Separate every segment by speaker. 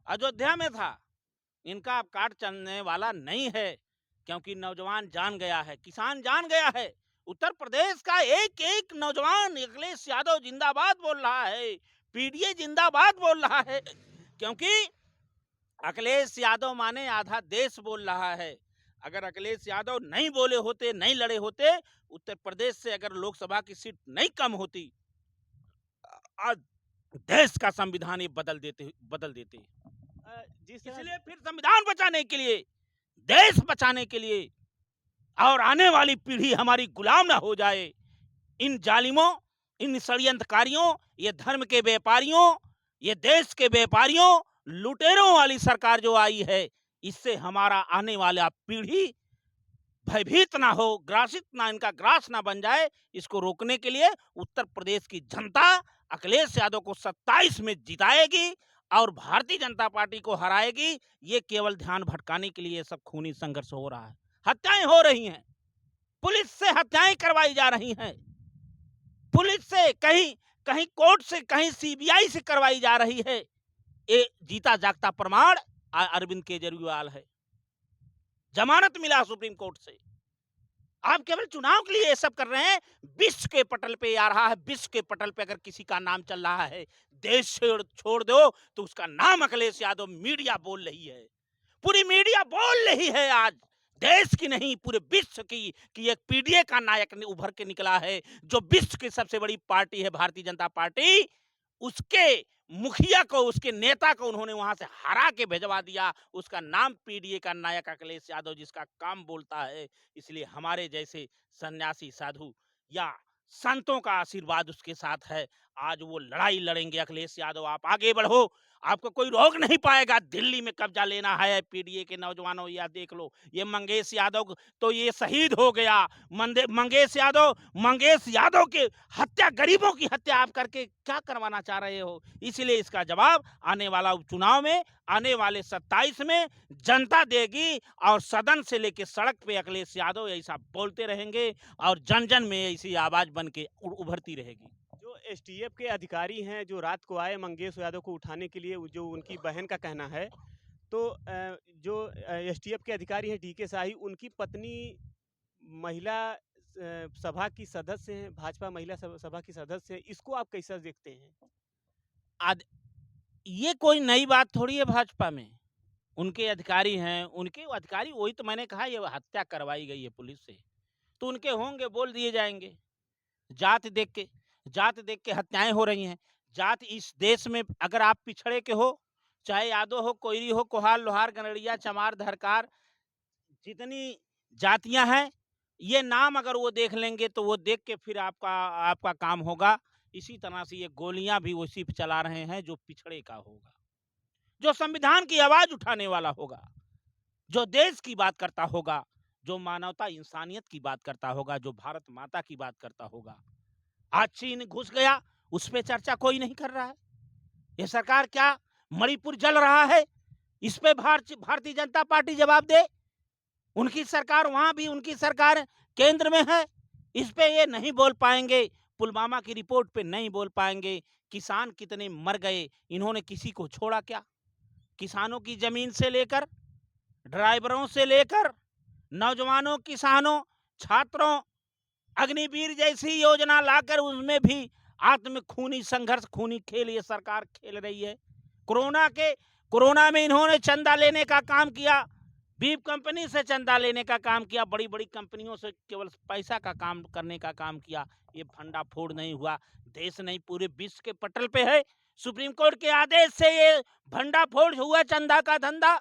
Speaker 1: अयोध्या में था। इनका अब काट चलने वाला नहीं है, क्योंकि नौजवान जान गया है, किसान जान गया है। उत्तर प्रदेश का एक एक नौजवान अखिलेश यादव जिंदाबाद बोल रहा है, पीडीए जिंदाबाद बोल रहा है, क्योंकि अखिलेश यादव माने आधा देश बोल रहा है। अगर अखिलेश यादव नहीं बोले होते, नहीं लड़े होते, उत्तर प्रदेश से अगर लोकसभा की सीट नहीं कम होती, आज देश का संविधान ये बदल देते। इसलिए फिर संविधान बचाने के लिए, देश बचाने के लिए, और आने वाली पीढ़ी हमारी गुलाम ना हो जाए इन जालिमों, इन षड्यंत्रकारियों, ये धर्म के व्यापारियों, ये देश के व्यापारियों, लुटेरों वाली सरकार जो आई है, इससे हमारा आने वाला पीढ़ी भयभीत ना हो, ग्रासित ना, इनका ग्रास ना बन जाए। इसको रोकने के लिए उत्तर प्रदेश की जनता अखिलेश यादव को 27 में जिताएगी और भारतीय जनता पार्टी को हराएगी। ये केवल ध्यान भटकाने के लिए सब खूनी संघर्ष हो रहा है, हत्याएं हो रही हैं, पुलिस से हत्याएं करवाई जा रही हैं, पुलिस से कहीं कहीं कोर्ट से, कहीं सीबीआई से करवाई जा रही है। ये जीता जागता प्रमाण अरविंद केजरीवाल है, जमानत मिला सुप्रीम कोर्ट से। आप केवल चुनाव के लिए ये सब कर रहे हैं। विश्व के पटल पे आ रहा है, विश्व के पटल पे अगर किसी का नाम चल रहा है, देश छोड़ दो, तो उसका नाम अखिलेश यादव। मीडिया बोल रही है, पूरी मीडिया बोल रही है आज, देश की नहीं पूरे विश्व की, कि एक पीडीए का नायक उभर के निकला है, जो विश्व की सबसे बड़ी पार्टी है भारतीय जनता पार्टी, उसके मुखिया को, उसके नेता को उन्होंने वहां से हरा के भेजवा दिया। उसका नाम पीडीए का नायक अखिलेश यादव, जिसका काम बोलता है। इसलिए हमारे जैसे सन्यासी साधु या संतों का आशीर्वाद उसके साथ है। आज वो लड़ाई लड़ेंगे। अखिलेश यादव, आप आगे बढ़ो, आपको कोई रोक नहीं पाएगा। दिल्ली में कब्जा लेना है पीडीए के नौजवानों, या देख लो ये मंगेश यादव, तो ये शहीद हो गया। मंगेश यादव के हत्या, गरीबों की हत्या आप करके क्या करवाना चाह रहे हो? इसलिए इसका जवाब आने वाला उपचुनाव में, आने वाले 27 में जनता देगी, और सदन से लेके सड़क पे अखिलेश यादव ऐसा बोलते रहेंगे, और जन जन में ऐसी आवाज बन के उभरती रहेगी।
Speaker 2: जो एसटीएफ के अधिकारी हैं, जो रात को आए मंगेश यादव को उठाने के लिए, जो उनकी बहन का कहना है, तो जो एसटीएफ के अधिकारी हैं डीके शाही, उनकी पत्नी महिला सभा की सदस्य हैं, भाजपा महिला सभा की सदस्य हैं। इसको आप कैसा देखते हैं?
Speaker 1: आज ये कोई नई बात थोड़ी है भाजपा में। उनके अधिकारी हैं, उनके अधिकारी, वही तो मैंने कहा, ये हत्या करवाई गई है पुलिस से, तो उनके होंगे, बोल दिए जाएंगे। जात देख के हत्याएं हो रही हैं। जात इस देश में अगर आप पिछड़े के हो, चाहे यादव हो, कोयरी हो, कोहार, लोहार, गनड़िया, चमार, धरकार, जितनी जातियां हैं, ये नाम अगर वो देख लेंगे, तो वो देख के फिर आपका काम होगा। इसी तरह से ये गोलियां भी उसी पे चला रहे हैं जो पिछड़े का होगा, जो संविधान की आवाज उठाने वाला होगा, जो देश की बात करता होगा, जो मानवता, इंसानियत की बात करता होगा, जो भारत माता की बात करता होगा। आज चीन घुस गया, उस पर चर्चा कोई नहीं कर रहा है। ये सरकार क्या, मणिपुर जल रहा है, इस पे भारतीय जनता पार्टी जवाब दे। उनकी सरकार, वहां भी उनकी सरकार केंद्र में है, इस पे ये नहीं बोल पाएंगे। पुलवामा की रिपोर्ट पे नहीं बोल पाएंगे। किसान कितने मर गए, इन्होंने किसी को छोड़ा क्या? किसानों की जमीन से लेकर, ड्राइवरों से लेकर, नौजवानों, किसानों, छात्रों, अग्निवीर जैसी योजना लाकर उसमें भी आत्म खूनी संघर्ष, खूनी खेल ये सरकार खेल रही है। कोरोना में इन्होंने चंदा लेने का काम किया, बीप कंपनी से चंदा लेने का काम किया, बड़ी बड़ी कंपनियों से केवल पैसा का काम करने का काम किया। ये भंडाफोड़ नहीं हुआ, देश नहीं पूरे विश्व के पटल पे है। सुप्रीम कोर्ट के आदेश से ये भंडाफोड़ हुआ, चंदा का धंधा।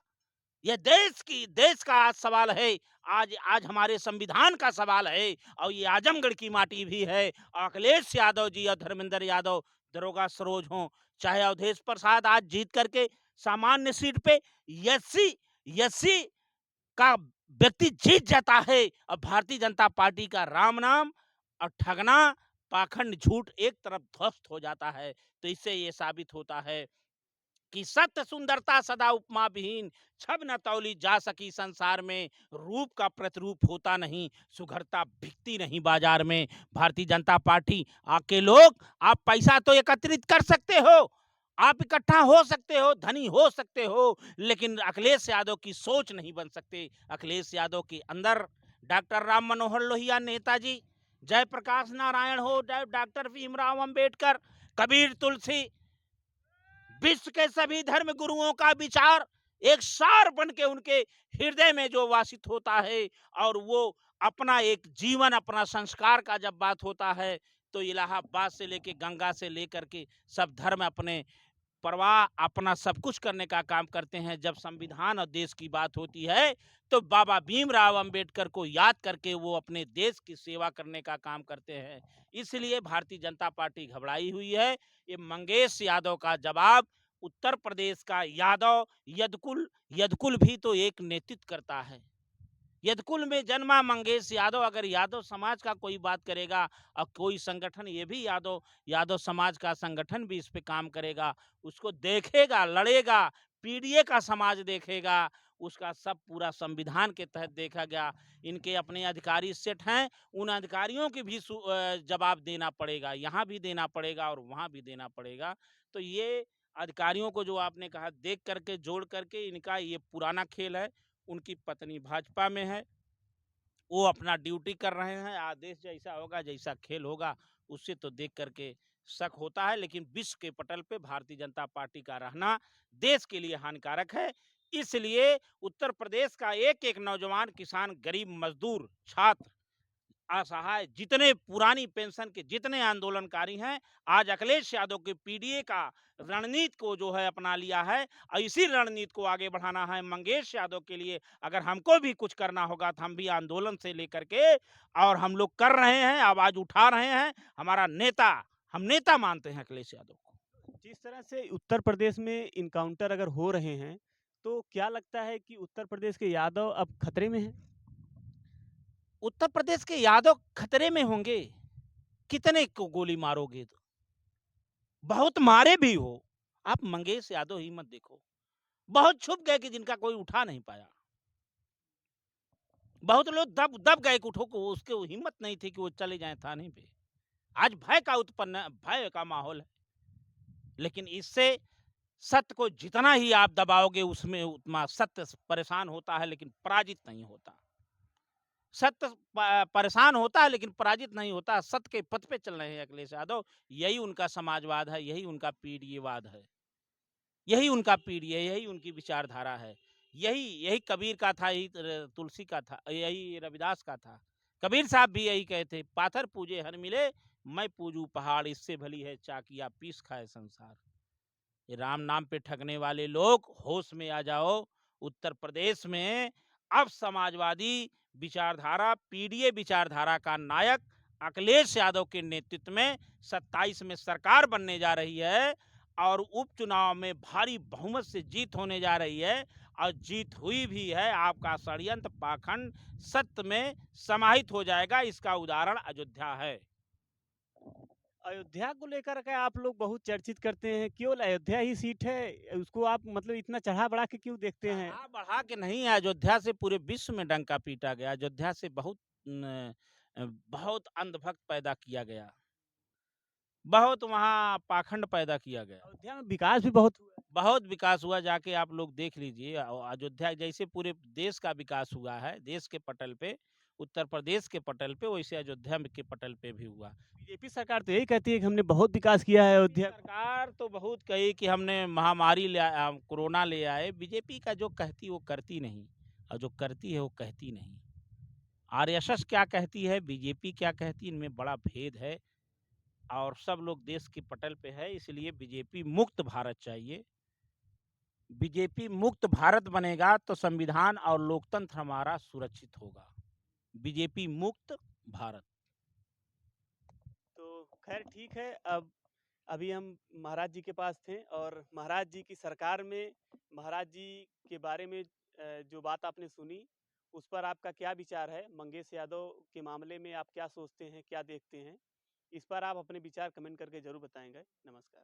Speaker 1: ये देश का आज सवाल है, आज हमारे संविधान का सवाल है, और ये आजमगढ़ की माटी भी है। अखिलेश यादव जी और धर्मेंद्र यादव, दरोगा सरोज हों, चाहे अवधेश प्रसाद आज जीत करके सामान्य सीट पे यसी का व्यक्ति जीत जाता है, और भारतीय जनता पार्टी का राम नाम और ठगना, पाखंड, झूठ एक तरफ ध्वस्त हो जाता है। तो इससे ये साबित होता है कि सत्य सुंदरता सदा उपमा विहीन, छब न तौली जा सकी संसार में। रूप का प्रतिरूप होता नहीं, सुघरता बिकती नहीं बाजार में। भारतीय जनता पार्टी आके लोग, आप पैसा तो एकत्रित कर सकते हो, आप इकट्ठा हो सकते हो, धनी हो सकते हो, लेकिन अखिलेश यादव की सोच नहीं बन सकते। अखिलेश यादव के अंदर डॉक्टर राम मनोहर लोहिया नेताजी, जयप्रकाश नारायण हो, डॉक्टर भीमराव अंबेडकर, कबीर तुलसी, विश्व के सभी धर्म गुरुओं का विचार एक सार बन के उनके हृदय में जो वासित होता है, और वो अपना एक जीवन, अपना संस्कार का जब बात होता है, तो इलाहाबाद से लेके गंगा से लेकर के सब धर्म अपने परवाह, अपना सब कुछ करने का काम करते हैं। जब संविधान और देश की बात होती है, तो बाबा भीमराव अंबेडकर को याद करके वो अपने देश की सेवा करने का काम करते हैं। इसलिए भारतीय जनता पार्टी घबराई हुई है। ये मंगेश यादव का जवाब, उत्तर प्रदेश का यादव यदकुल, यदकुल भी तो एक नेतृत्व करता है। यदकुल में जन्मा मंगेश यादव, अगर यादव समाज का कोई बात करेगा और कोई संगठन, ये भी यादव यादव समाज का संगठन भी इस पे काम करेगा, उसको देखेगा, लड़ेगा, पीडीए का समाज देखेगा, उसका सब पूरा संविधान के तहत देखा गया। इनके अपने अधिकारी सेट हैं, उन अधिकारियों की भी जवाब देना पड़ेगा, यहाँ भी देना पड़ेगा और वहाँ भी देना पड़ेगा। तो ये अधिकारियों को जो आपने कहा, देख करके, जोड़ करके, इनका ये पुराना खेल है। उनकी पत्नी भाजपा में है, वो अपना ड्यूटी कर रहे हैं, आदेश जैसा होगा, जैसा खेल होगा, उससे तो देख करके शक होता है। लेकिन विश्व के पटल पे भारतीय जनता पार्टी का रहना देश के लिए हानिकारक है। इसलिए उत्तर प्रदेश का एक एक नौजवान, किसान, गरीब, मजदूर, छात्र, असहाय, जितने पुरानी पेंशन के जितने आंदोलनकारी हैं, आज अखिलेश यादव के पीडीए का रणनीति को जो है अपना लिया है, और इसी रणनीति को आगे बढ़ाना है मंगेश यादव के लिए। अगर हमको भी कुछ करना होगा तो हम भी आंदोलन से लेकर के, और हम लोग कर रहे हैं, आवाज उठा रहे हैं। हमारा नेता, हम नेता मानते हैं अखिलेश यादव को।
Speaker 2: जिस तरह से उत्तर प्रदेश में इनकाउंटर अगर हो रहे हैं, तो क्या लगता है कि उत्तर प्रदेश के यादव अब खतरे में हैं?
Speaker 1: उत्तर प्रदेश के यादव खतरे में होंगे, कितने को गोली मारोगे? तो बहुत मारे भी हो, आप मंगेश यादव ही मत देखो, बहुत छुप गए कि जिनका कोई उठा नहीं पाया। बहुत लोग दब दब गए कि उठो को, उसके वो हिम्मत नहीं थी कि वो चले जाएं थाने पे। आज भय का उत्पन्न, भय का माहौल है। लेकिन इससे सत्य को जितना ही आप दबाओगे, उसमें उतना सत्य परेशान होता है, लेकिन पराजित नहीं होता। सत्य परेशान होता है, लेकिन पराजित नहीं होता। सत्य के पथ पे चल रहे हैं अखिलेश यादव। यही उनका समाजवाद है, यही उनका पीडीएवाद है, यही उनका पीडीए, यही उनकी विचारधारा है। यही यही कबीर का था, यही तुलसी का था, यही रविदास का था। कबीर साहब भी यही कहते, पाथर पूजे हर मिले, मैं पूजू पहाड़, इससे भली है चाकिया पीस खाए संसार। ये राम नाम पे ठगने वाले लोग, होश में आ जाओ। उत्तर प्रदेश में अब समाजवादी विचारधारा, पीडीए विचारधारा का नायक अखिलेश यादव के नेतृत्व में 27 में सरकार बनने जा रही है, और उपचुनाव में भारी बहुमत से जीत होने जा रही है, और जीत हुई भी है। आपका षड्यंत्र, पाखंड सत्य में समाहित हो जाएगा। इसका उदाहरण अयोध्या है।
Speaker 2: अयोध्या को लेकर के आप लोग बहुत चर्चित करते हैं, केवल अयोध्या ही सीट है, उसको आप मतलब इतना चढ़ा-बढ़ा के क्यों देखते हैं?
Speaker 1: चढ़ा बढ़ा के नहीं, अयोध्या से पूरे विश्व में डंका पीटा गया। अयोध्या से बहुत बहुत अंधभक्त पैदा किया गया, बहुत वहाँ पाखंड पैदा किया गया,
Speaker 2: अयोध्या में विकास भी बहुत हुआ है।
Speaker 1: बहुत विकास हुआ। जाके आप लोग देख लीजिए, अयोध्या जैसे पूरे देश का विकास हुआ है, देश के पटल पे, उत्तर प्रदेश के पटल पे, वैसे अयोध्या के पटल पे भी हुआ।
Speaker 2: बीजेपी सरकार तो यही कहती है कि हमने बहुत विकास किया है अयोध्या का।
Speaker 1: सरकार तो बहुत कही कि हमने महामारी कोरोना ले आए। बीजेपी का जो कहती वो करती नहीं, और जो करती है वो कहती नहीं। आरएसएस क्या कहती है, बीजेपी क्या कहती है, इनमें बड़ा भेद है। और सब लोग देश के पटल पे है, इसलिए बीजेपी मुक्त भारत चाहिए। बीजेपी मुक्त भारत बनेगा तो संविधान और लोकतंत्र हमारा सुरक्षित होगा। बीजेपी मुक्त भारत।
Speaker 2: तो खैर ठीक है, अब अभी हम महाराज जी के पास थे और महाराज जी की सरकार में महाराज जी के बारे में जो बात आपने सुनी, उस पर आपका क्या विचार है? मंगेश यादव के मामले में आप क्या सोचते हैं, क्या देखते हैं? इस पर आप अपने विचार कमेंट करके ज़रूर बताएँगे। नमस्कार।